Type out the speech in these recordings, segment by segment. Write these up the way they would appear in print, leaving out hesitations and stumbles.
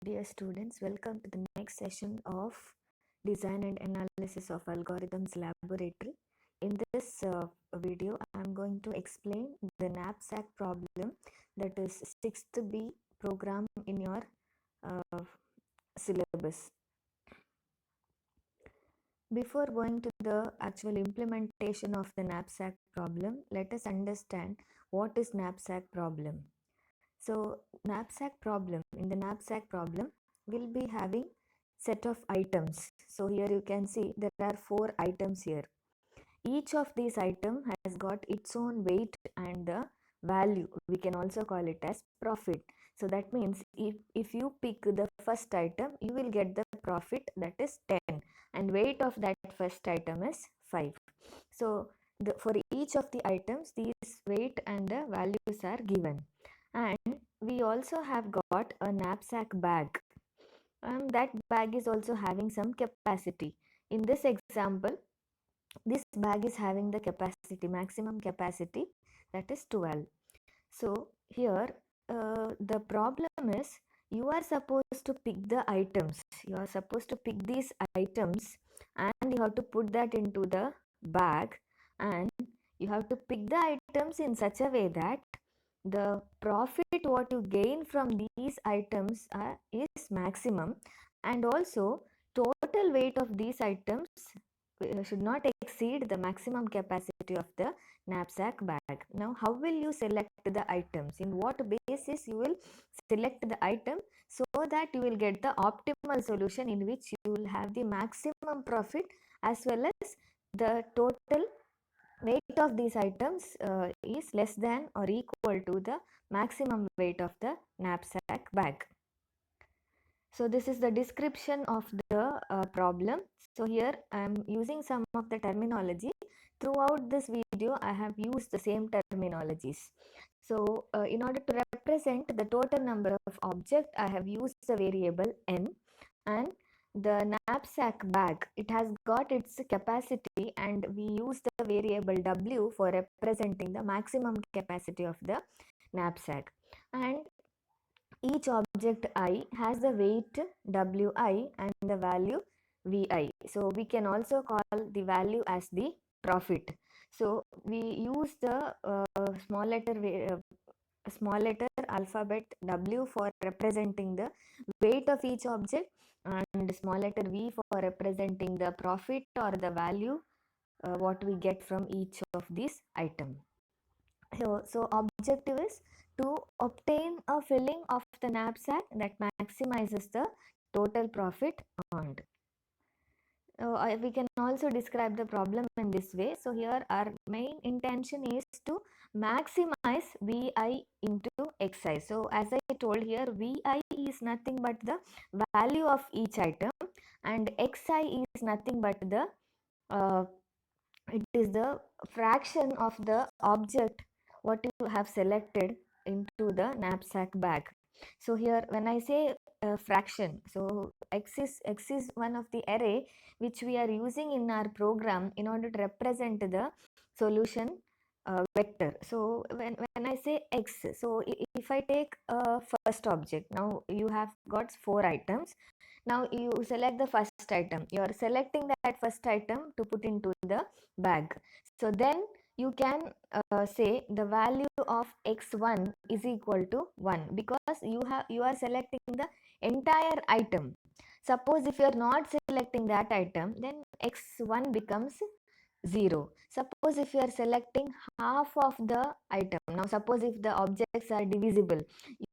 Dear students, welcome to the next session of Design and Analysis of Algorithms Laboratory. In this video, I am going to explain the knapsack problem, that is 6th B program in your syllabus. Before going to the actual implementation of the knapsack problem, let us understand what is knapsack problem. So knapsack problem, in the knapsack problem, we'll be having set of items. So here you can see there are 4 items here. Each of these item has got its own weight and the value. We can also call it as profit. So that means if you pick the first item, you will get the profit, that is 10, and weight of that first item is 5. So for each of the items, these weight and the values are given. And we also have got a knapsack bag. That bag is also having some capacity. In this example, this bag is having the capacity, maximum capacity, that is 12. So here the problem is, you are supposed to pick the items. You are supposed to pick these items and you have to put that into the bag, and you have to pick the items in such a way that the profit what you gain from these items is maximum, and also total weight of these items should not exceed the maximum capacity of the knapsack bag. Now, how will you select the items? In what basis you will select the item so that you will get the optimal solution in which you will have the maximum profit as well as the total weight of these items is less than or equal to the maximum weight of the knapsack bag. So this is the description of the problem. So here I am using some of the terminology. Throughout this video, I have used the same terminologies. So in order to represent the total number of objects, I have used the variable n, and the knapsack bag, it has got its capacity, and we use the variable w for representing the maximum capacity of the knapsack. And each object I has the weight Wi and the value Vi. So we can also call the value as the profit. So we use the small letter alphabet W for representing the weight of each object, and small letter V for representing the profit or the value what we get from each of these items. So objective is to obtain a filling of the knapsack that maximizes the total profit earned. We can also describe the problem in this way. So here our main intention is to maximize Vi into Xi. So as I told here, Vi is nothing but the value of each item, and Xi is nothing but the it is the fraction of the object what you have selected into the knapsack bag. So here when I say fraction, so x is one of the array which we are using in our program in order to represent the solution vector. So when I say x, so if I take a first object, now you have got 4 items. Now you select the first item. You are selecting that first item to put into the bag. So then you can say the value of x1 is equal to 1, because you are selecting the entire item. Suppose if you are not selecting that item, then x1 becomes 0. Suppose if you are selecting half of the item, now suppose if the objects are divisible,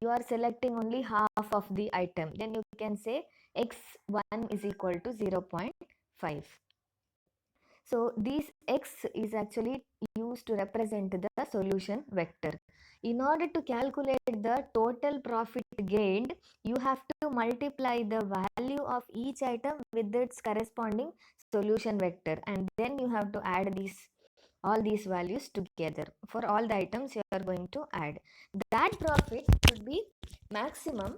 you are selecting only half of the item, then you can say x1 is equal to 0.5. So this x is actually used to represent the solution vector. In order to calculate the total profit gained, you have to multiply the value of each item with its corresponding solution vector, and then you have to add all these values together. For all the items you are going to add, that profit should be maximum,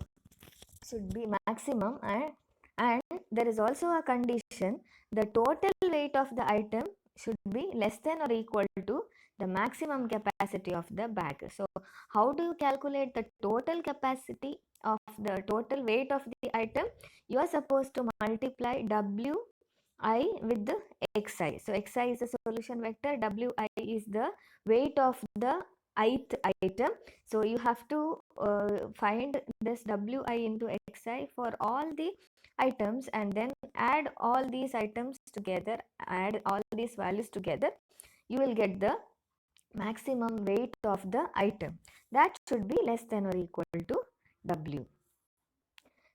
and there is also a condition: the total weight of the item should be less than or equal to the maximum capacity of the bag. So how do you calculate the total capacity of the total weight of the item? You are supposed to multiply wi with the xi. So xi is a solution vector, wi is the weight of the ith item. So you have to find this wi into xi for all the items, and then add all these items together, add all these values together, you will get the maximum weight of the item. That should be less than or equal to w.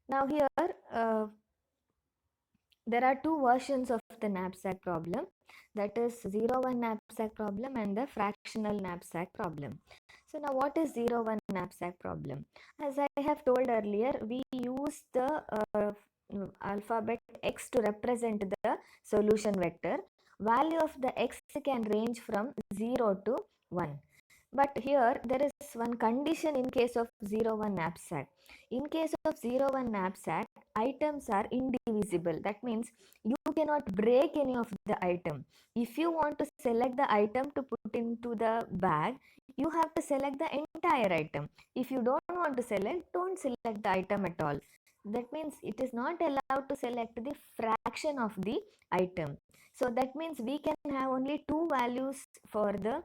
Now here there are two versions of the knapsack problem, that is 0-1 knapsack problem and the fractional knapsack problem. So now what is 0-1 knapsack problem? As I have told earlier, we use the alphabet x to represent the solution vector. Value of the x can range from 0 to 1. But here there is one condition in case of 0-1 knapsack. In case of 0-1 knapsack, items are indivisible. That means you cannot break any of the item. If you want to select the item to put into the bag, you have to select the entire item. If you don't want to select, don't select the item at all. That means it is not allowed to select the fraction of the item. So that means we can have only two values for the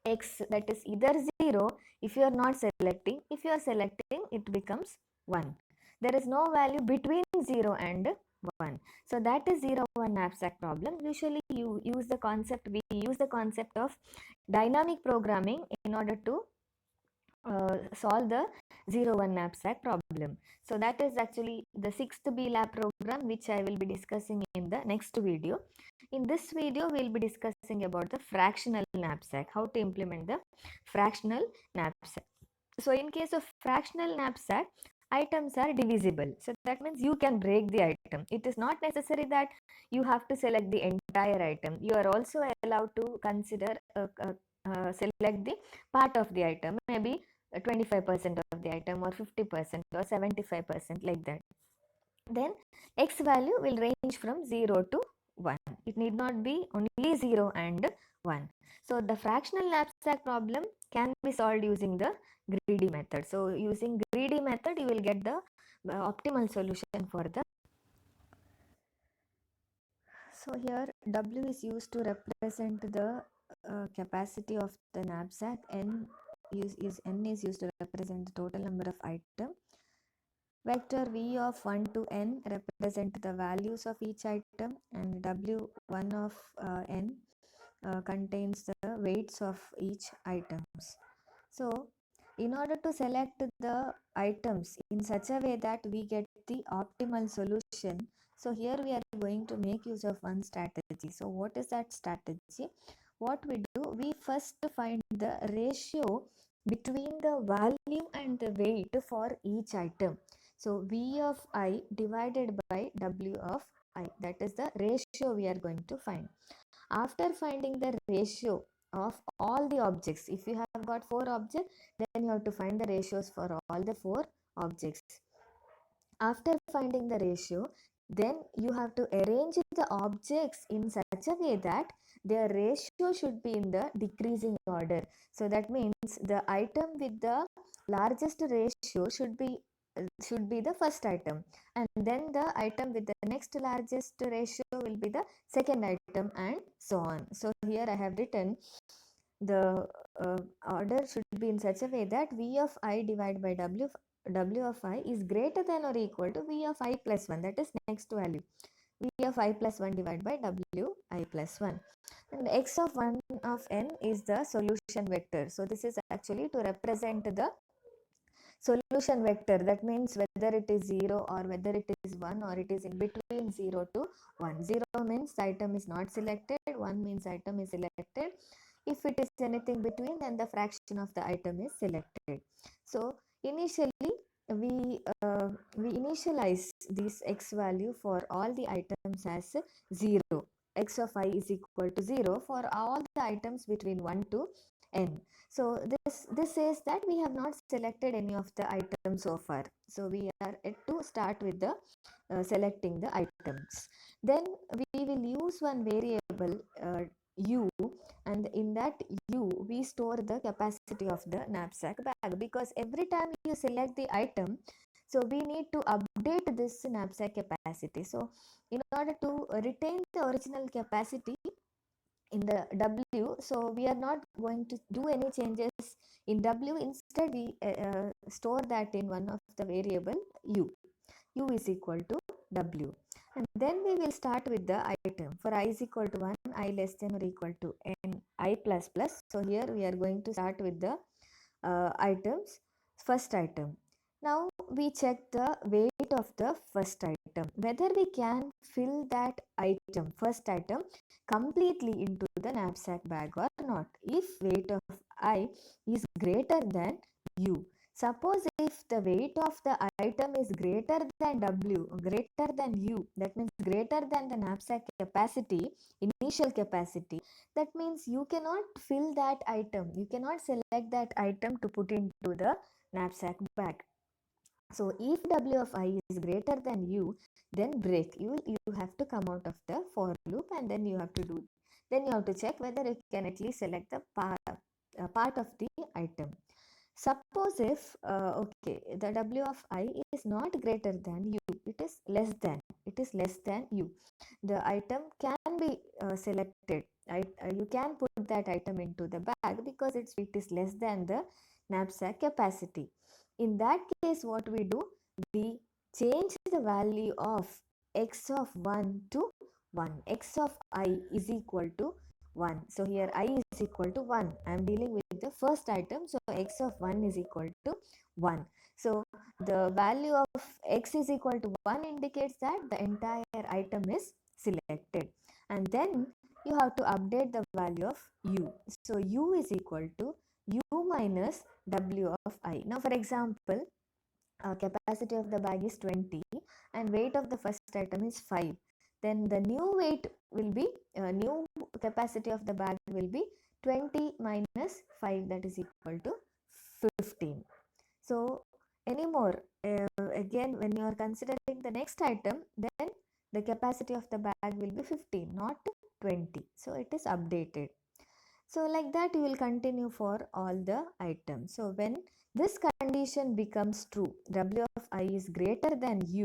x, that is either 0 if you are not selecting, if you are selecting it becomes 1. There is no value between 0 and 1. So that is 0-1 knapsack problem. Usually we use the concept of dynamic programming in order to solve the 0-1 knapsack problem. So that is actually the 6th B lab program, which I will be discussing in the next video. In this video, we will be discussing about the fractional knapsack, how to implement the fractional knapsack. So in case of fractional knapsack, items are divisible. So that means you can break the item. It is not necessary that you have to select the entire item. You are also allowed to consider select the part of the item, maybe 25% of the item or 50% or 75%, like that. Then x value will range from 0 to 1. It need not be only 0 and 1. So the fractional knapsack problem can be solved using the greedy method. So using greedy method, you will get the optimal solution for the. So here W is used to represent the capacity of the knapsack. N is used to represent the total number of items. Vector V of 1 to n represent the values of each item, and W1 of n contains the weights of each items. So in order to select the items in such a way that we get the optimal solution, so here we are going to make use of one strategy. So what is that strategy? What we do, we first find the ratio between the value and the weight for each item. So V of I divided by W of I, that is the ratio we are going to find. After finding the ratio of all the objects, if you have got 4 objects, then you have to find the ratios for all the 4 objects. After finding the ratio, then you have to arrange the objects in such a way that their ratio should be in the decreasing order. So that means the item with the largest ratio should be the first item, and then the item with the next largest ratio will be the second item, and so on. So here I have written the order should be in such a way that V of I divided by W of I is greater than or equal to V of I plus 1, that is next value. V of I plus 1 divided by W I plus 1. And x of 1 of n is the solution vector. So this is actually to represent the solution vector. That means whether it is 0 or whether it is 1 or it is in between 0 to 1. 0 means item is not selected, 1 means item is selected. If it is anything between, then the fraction of the item is selected. So initially we initialize this x value for all the items as 0. X of I is equal to 0 for all the items between 1 to n. So this says that we have not selected any of the items so far. So we are yet to start with the selecting the items. Then we will use one variable U, and in that U we store the capacity of the knapsack bag, because every time you select the item, so we need to update this knapsack capacity. So in order to retain the original capacity in the W, so we are not going to do any changes in W. Instead we store that in one of the variable U. U is equal to W, and then we will start with the item. For I is equal to 1, I less than or equal to n I plus plus. So here we are going to start with the items. First item. Now we check the weight of the first item, whether we can fill that item, first item, completely into the knapsack bag or not. If weight of I is greater than U. Suppose if the weight of the item is greater than W, greater than U, that means greater than the knapsack capacity, initial capacity, that means you cannot fill that item. You cannot select that item to put into the knapsack bag. So if W of I is greater than U, then break. You have to come out of the for loop, and then you have to do. Then you have to check whether you can at least select the part of the item. Suppose if okay, the W of I is not greater than U, it is less than. It is less than U. The item can be selected. You can put that item into the bag because its weight is less than the knapsack capacity. In that case, what we do? We change the value of x of 1 to 1. X of I is equal to 1. So here I is equal to 1. I am dealing with the first item. So x of 1 is equal to 1. So the value of x is equal to 1 indicates that the entire item is selected. And then you have to update the value of u. So u is equal to u minus w of I. Now for example, capacity of the bag is 20 and weight of the first item is 5. Then the new weight will be, new capacity of the bag will be 20 minus 5, that is equal to 15. So anymore, again when you are considering the next item, then the capacity of the bag will be 15, not 20. So it is updated. So like that you will continue for all the items. So when this condition becomes true, W of I is greater than U,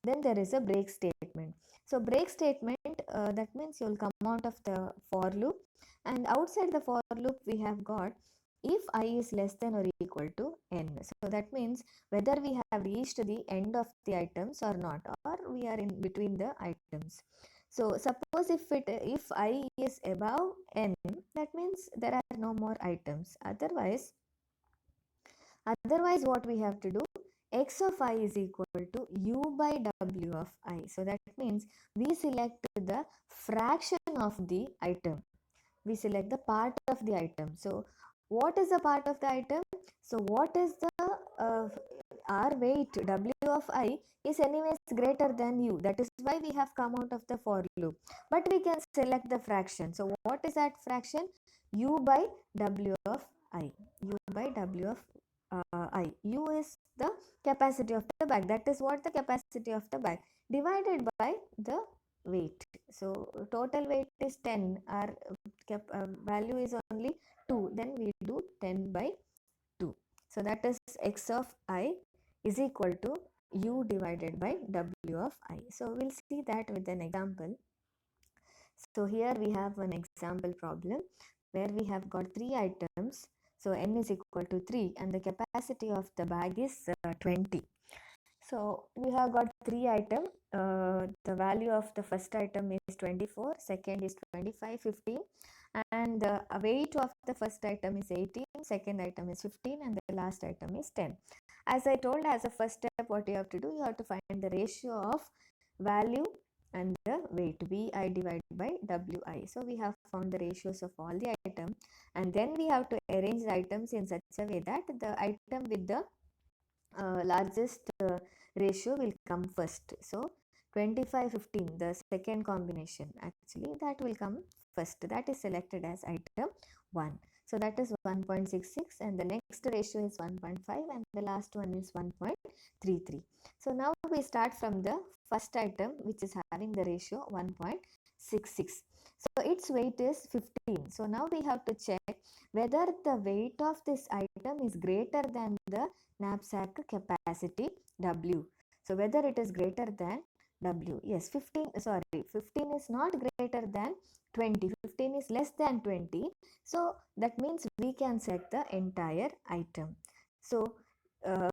then there is a break statement. So break statement, that means you will come out of the for loop, and outside the for loop we have got if I is less than or equal to n. So that means whether we have reached the end of the items or not, or we are in between the items. So suppose if I is above n, that means there are no more items. Otherwise what we have to do, x of I is equal to u by w of I. So that means we select the fraction of the item. We select the part of the item. So what is the part of the item? So what is the our weight w of I is anyways greater than u. That is why we have come out of the for loop. But we can select the fraction. So what is that fraction? U by w of I. U by w of I. U is the capacity of the bag. That is what the capacity of the bag divided by the weight. So total weight is 10. Our value is only 2. Then we do 10 by 2. So that is x of I is equal to u divided by w of I. So we'll see that with an example. So here we have an example problem where we have got 3 items. So n is equal to 3 and the capacity of the bag is 20. So we have got 3 items. The value of the first item is 24, second is 25, 15, and the weight of the first item is 18, second item is 15, and the last item is 10. As I told, as a first step, what you have to do, you have to find the ratio of value and the weight, vi divided by wi. So we have found the ratios of all the items, and then we have to arrange the items in such a way that the item with the largest ratio will come first. So 25, 15, the second combination, actually that will come first. That is selected as item 1. So that is 1.66, and the next ratio is 1.5, and the last one is 1.33. So now we start from the first item, which is having the ratio 1.66. 0.66. So its weight is 15. So now we have to check whether the weight of this item is greater than the knapsack capacity W. So whether it is greater than W. Yes, 15 is not greater than 20. 15 is less than 20. So that means we can select the entire item. So uh,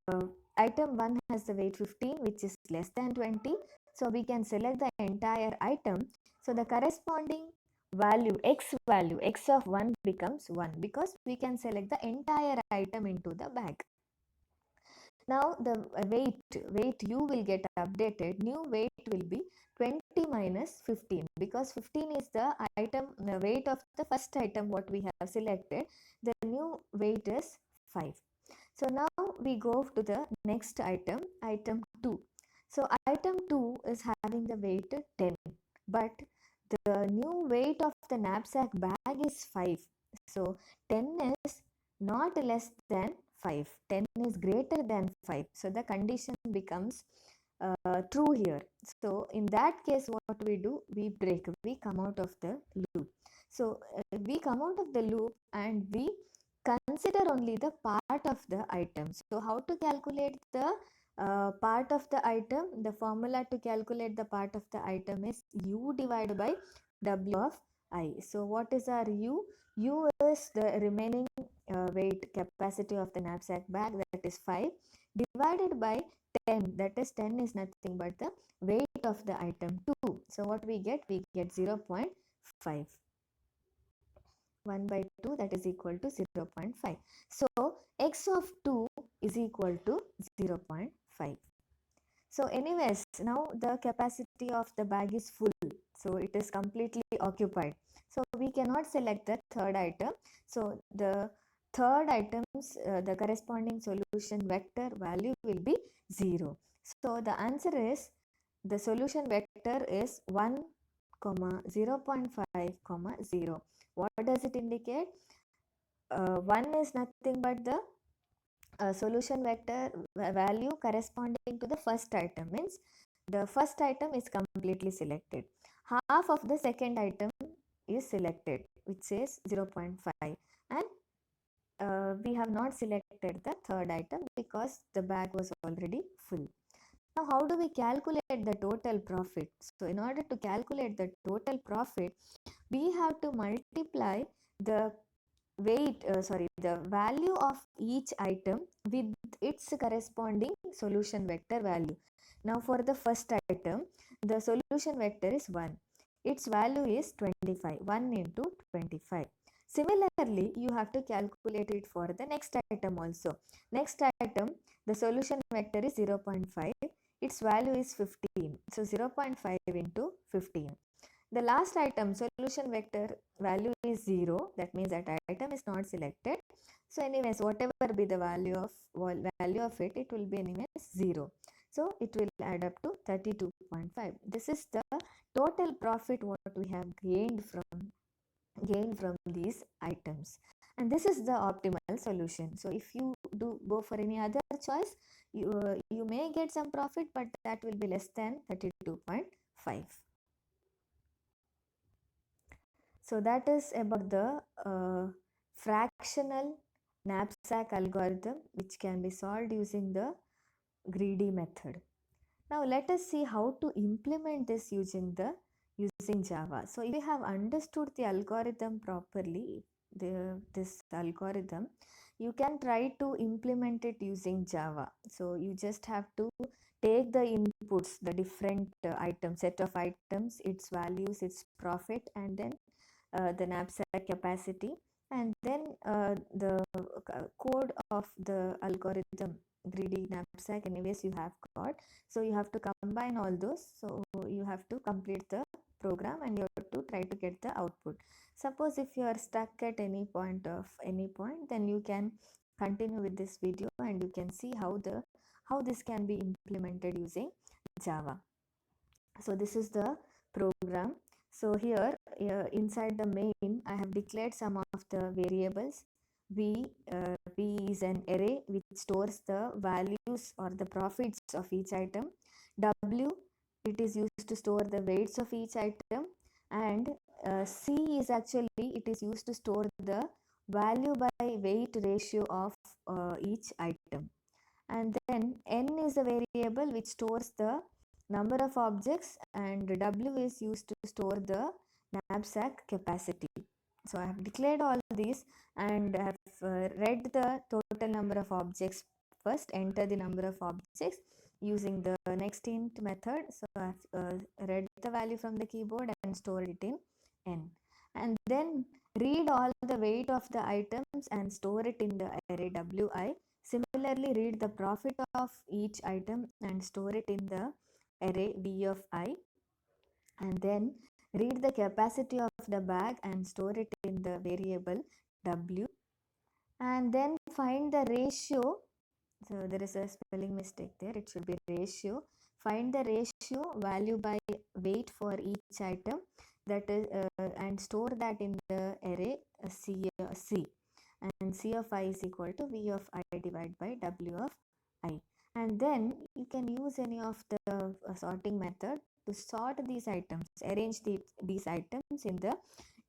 item 1 has the weight 15, which is less than 20. So we can select the entire item. So the corresponding value, x of 1 becomes 1 because we can select the entire item into the bag. Now the weight u will get updated. New weight will be 20 minus 15 because 15 is the weight of the first item what we have selected. The new weight is 5. So now we go to the next item, item 2. So item 2 is having the weight 10, but the new weight of the knapsack bag is 5. So 10 is not less than 5. 10 is greater than 5. So the condition becomes true here. So in that case, what we do, we come out of the loop. So we come out of the loop and we consider only the part of the item. So how to calculate the part of the item? The formula to calculate the part of the item is u divided by w of I. So what is our u? U is the remaining weight capacity of the knapsack bag, that is 5, divided by 10, that is 10 is nothing but the weight of the item 2. So what we get? We get 0.5. 1 by 2, that is equal to 0.5. So x of 2 is equal to 0.5. So anyways, now the capacity of the bag is full. So it is completely occupied. So we cannot select the third item. So the third item's the corresponding solution vector value will be 0. So the answer is, the solution vector is 1, 0.5, 0. What does it indicate? 1 is nothing but the solution vector value corresponding to the first item, means the first item is completely selected. Half of the second item is selected, which says 0.5, and we have not selected the third item because the bag was already full. Now how do we calculate the total profit? So in order to calculate the total profit, we have to multiply the the value of each item with its corresponding solution vector value. Now for the first item, the solution vector is 1. Its value is 25. 1 into 25. Similarly, you have to calculate it for the next item also. Next item, the solution vector is 0.5. Its value is 15. So 0.5 into 15. The last item, solution vector value is 0. That means that item is not selected. So anyways, whatever be the value of it, it will be anyways 0. So it will add up to 32.5. This is the total profit what we have gained from these items. And this is the optimal solution. So if you do go for any other choice, you may get some profit, but that will be less than 32.5. So that is about the fractional knapsack algorithm, which can be solved using the greedy method. Now let us see how to implement this using Java. So if you have understood the algorithm properly, this algorithm, you can try to implement it using Java. So you just have to take the inputs, the different set of items, its values, its profit, and then the knapsack capacity, and then the code of the algorithm greedy knapsack anyways you have got. So you have to combine all those. So you have to complete the program and you have to try to get the output. Suppose if you are stuck at any point, then you can continue with this video and you can see how this can be implemented using Java. So this is the program. So here inside the main, I have declared some of the variables. V is an array which stores the values or the profits of each item. W, it is used to store the weights of each item. and C is actually, it is used to store the value by weight ratio of each item. And then N is a variable which stores the number of objects, and W is used to store the knapsack capacity. So I have declared all these and I have read the total number of objects first, enter the number of objects using the next int method. So I have read the value from the keyboard and stored it in N. And then read all the weight of the items and store it in the array Wi. Similarly, read the profit of each item and store it in the array V of I. And then read the capacity of the bag and store it in the variable W. And then find the ratio. So there is a spelling mistake there. It should be ratio. Find the ratio value by weight for each item, that is, and store that in the array C. And C of I is equal to V of I divided by W of I. And then you can use any of the sorting method to sort these items, arrange these items in the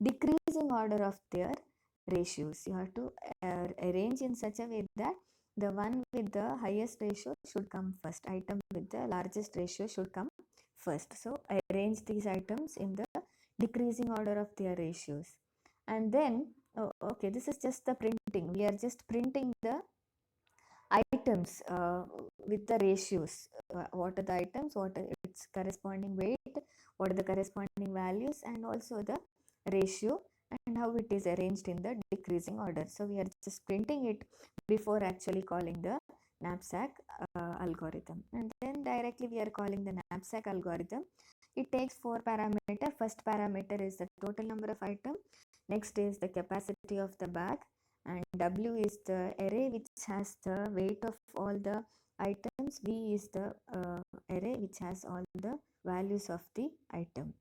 decreasing order of their ratios. You have to arrange in such a way that the one with the highest ratio should come first, item with the largest ratio should come first. So arrange these items in the decreasing order of their ratios. And then okay, this is just the printing. We are just printing the items with the ratios. What are the items, what are its corresponding weight, what are the corresponding values, and also the ratio, and how it is arranged in the decreasing order. So we are just printing it before actually calling the knapsack algorithm. And then directly we are calling the knapsack algorithm. It takes 4 parameters. First parameter is the total number of items. Next is the capacity of the bag, and W is the array which has the weight of all the items. V is the array which has all the values of the item.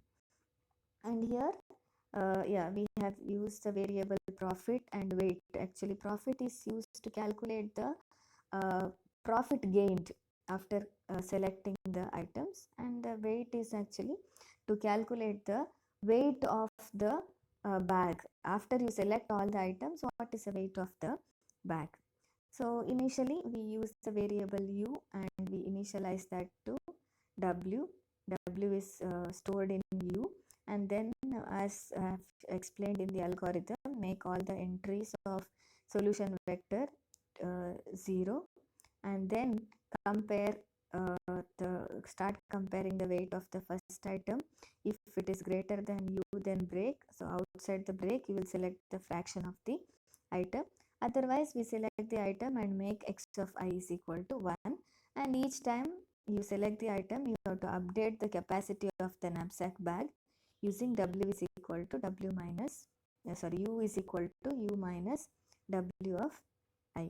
And here yeah, we have used the variable profit and weight. Actually, profit is used to calculate the profit gained after selecting the items, and the weight is actually to calculate the weight of the bag. After you select all the items, what is the weight of the bag? So initially we use the variable u and we initialize that to w. W is stored in u, and then as I have explained in the algorithm, make all the entries of solution vector 0, and then compare start comparing the weight of the first item. If it is greater than u, then break. So outside the break you will select the fraction of the item. Otherwise we select the item and make x of I is equal to 1, and each time you select the item you have to update the capacity of the knapsack bag using w is equal to w minus u is equal to u minus w of I.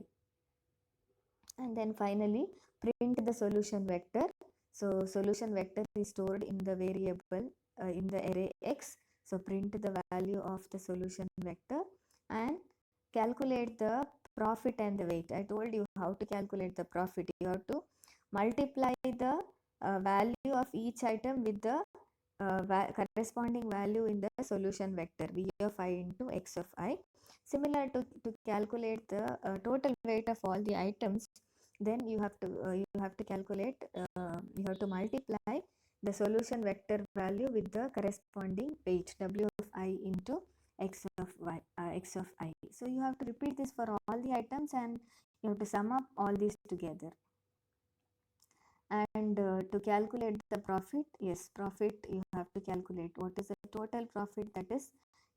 And then finally print the solution vector. So solution vector is stored in the variable in the array x. So print the value of the solution vector and calculate the profit and the weight. I told you how to calculate the profit. You have to multiply the value of each item with the corresponding value in the solution vector v of I into x of I. Similar to calculate the total weight of all the items, then you have to calculate you have to multiply the solution vector value with the corresponding weight w of I into x of I. So you have to repeat this for all the items and you have to sum up all these together. And to calculate the profit, yes, profit you have to calculate what is the total profit that is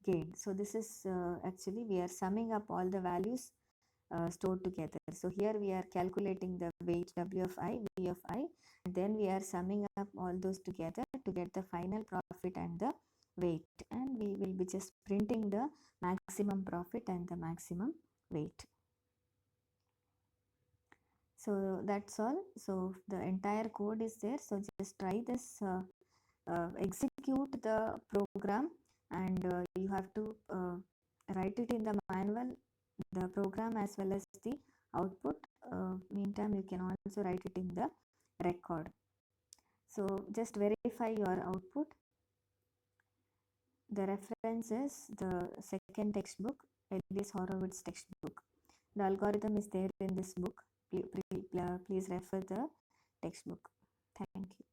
gained. So this is actually we are summing up all the values stored together. So here we are calculating the weight w of I, v of I, and then we are summing up all those together to get the final profit and the weight, and we will be just printing the maximum profit and the maximum weight. So that's all. So the entire code is there. So just try this, execute the program, and you have to write it in the manual, the program as well as the output. Meantime, you can also write it in the record. So just verify your output. The reference is the second textbook, Ellis Horowitz textbook. The algorithm is there in this book. Please refer the textbook. Thank you.